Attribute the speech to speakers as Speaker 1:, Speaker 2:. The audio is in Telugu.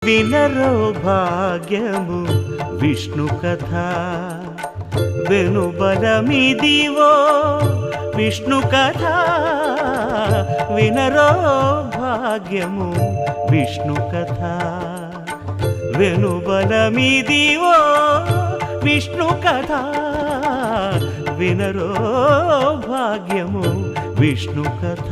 Speaker 1: వినరో భాగ్యము విష్ణు కథ వెనుబలమిదివో విష్ణు కథ వినరో భాగ్యము విష్ణు కథ వెనుబలమిదివో విష్ణు కథ వినరో భాగ్యము విష్ణు కథ